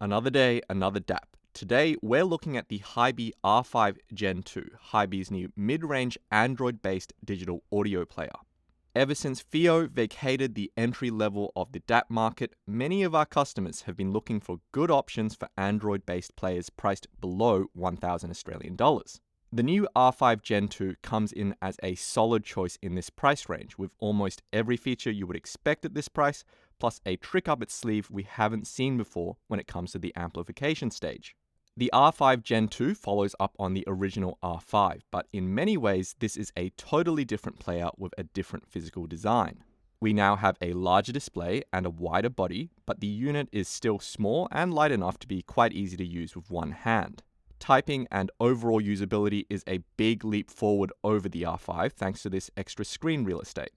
Another day, another DAP. Today, we're looking at the HiBy R5 Gen 2, HiBy's new mid-range Android-based digital audio player. Ever since Fio vacated the entry level of the DAP market, many of our customers have been looking for good options for Android-based players priced below $1,000 Australian dollars. The new R5 Gen 2 comes in as a solid choice in this price range, with almost every feature you would expect at this price, plus a trick up its sleeve we haven't seen before when it comes to the amplification stage. The R5 Gen 2 follows up on the original R5, but in many ways this is a totally different player with a different physical design. We now have a larger display and a wider body, but the unit is still small and light enough to be quite easy to use with one hand. Typing and overall usability is a big leap forward over the R5 thanks to this extra screen real estate.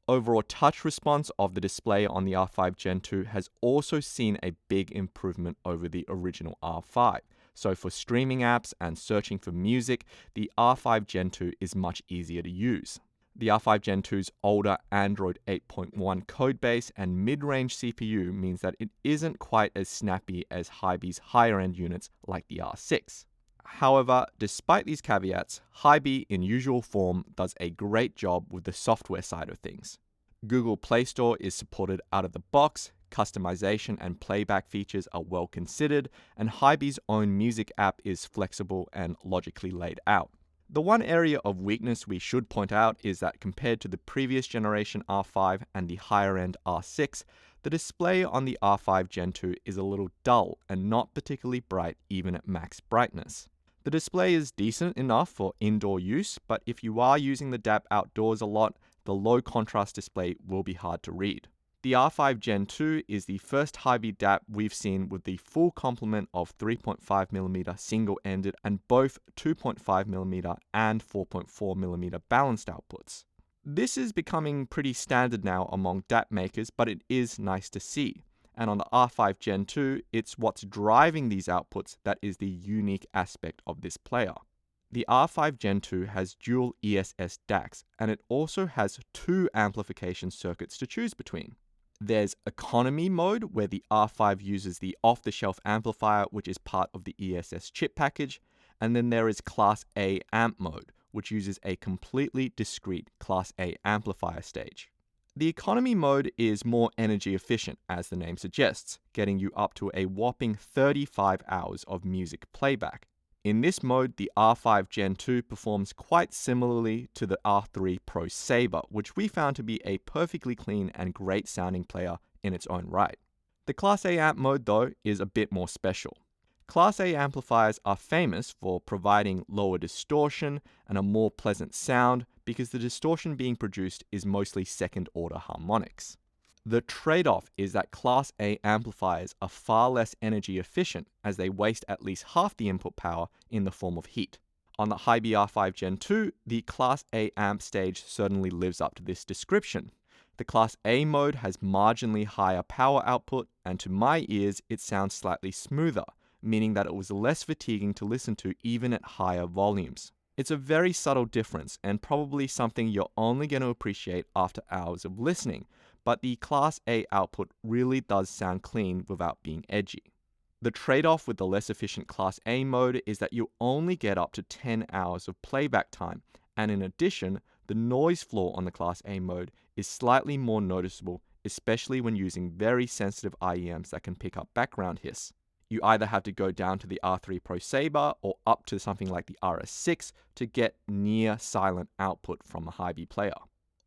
Overall touch response of the display on the R5 Gen 2 has also seen a big improvement over the original R5. So for streaming apps and searching for music, the R5 Gen 2 is much easier to use. The R5 Gen 2's older Android 8.1 codebase and mid-range CPU means that it isn't quite as snappy as HiBy's higher-end units like the R6. However, despite these caveats, HiBy in usual form does a great job with the software side of things. Google Play Store is supported out of the box, customization and playback features are well considered, and HiBy's own music app is flexible and logically laid out. The one area of weakness we should point out is that compared to the previous generation R5 and the higher-end R6, the display on the R5 Gen 2 is a little dull and not particularly bright even at max brightness. The display is decent enough for indoor use, but if you are using the DAP outdoors a lot, the low contrast display will be hard to read. The R5 Gen 2 is the first HiBy DAP we've seen with the full complement of 3.5mm single-ended and both 2.5mm and 4.4mm balanced outputs. This is becoming pretty standard now among DAP makers, but it is nice to see. And on the R5 Gen 2, it's what's driving these outputs that is the unique aspect of this player. The R5 Gen 2 has dual Ess Dax, and it also has two amplification circuits to choose between. There's economy mode, where the R5 uses the off-the-shelf amplifier, which is part of the ESS chip package, and then there is Class A amp mode, which uses a completely discrete Class A amplifier stage. The economy mode is more energy efficient, as the name suggests, getting you up to a whopping 35 hours of music playback. In this mode, the R5 Gen 2 performs quite similarly to the R3 Pro Saber, which we found to be a perfectly clean and great sounding player in its own right. The Class A amp mode, though, is a bit more special. Class A amplifiers are famous for providing lower distortion and a more pleasant sound because the distortion being produced is mostly second-order harmonics. The trade-off is that Class A amplifiers are far less energy efficient as they waste at least half the input power in the form of heat. On the HiBy R5 Gen 2, the Class A amp stage certainly lives up to this description. The Class A mode has marginally higher power output, and to my ears, it sounds slightly smoother, meaning that it was less fatiguing to listen to even at higher volumes. It's a very subtle difference and probably something you're only going to appreciate after hours of listening, but the Class A output really does sound clean without being edgy. The trade-off with the less efficient Class A mode is that you only get up to 10 hours of playback time, and in addition, the noise floor on the Class A mode is slightly more noticeable, especially when using very sensitive IEMs that can pick up background hiss. You either have to go down to the R3 Pro Saber or up to something like the RS6 to get near silent output from a HiBy player.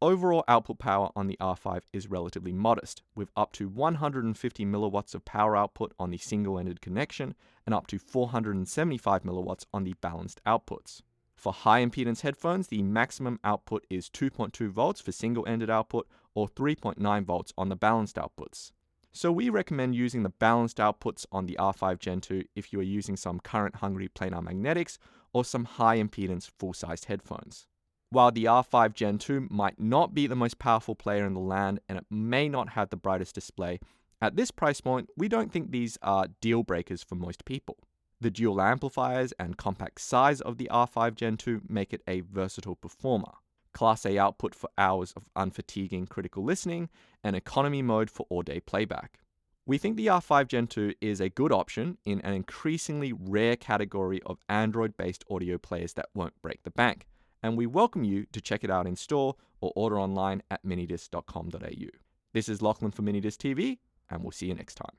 Overall output power on the R5 is relatively modest, with up to 150 milliwatts of power output on the single-ended connection and up to 475 milliwatts on the balanced outputs. For high-impedance headphones, the maximum output is 2.2 volts for single-ended output or 3.9 volts on the balanced outputs. So we recommend using the balanced outputs on the R5 Gen 2 if you are using some current-hungry planar magnetics or some high-impedance full-sized headphones. While the R5 Gen 2 might not be the most powerful player in the land and it may not have the brightest display, at this price point, we don't think these are deal breakers for most people. The dual amplifiers and compact size of the R5 Gen 2 make it a versatile performer. Class A output for hours of unfatiguing critical listening, and economy mode for all-day playback. We think the R5 Gen 2 is a good option in an increasingly rare category of Android-based audio players that won't break the bank, and we welcome you to check it out in store or order online at minidisc.com.au. This is Lachlan for Minidisc TV, and we'll see you next time.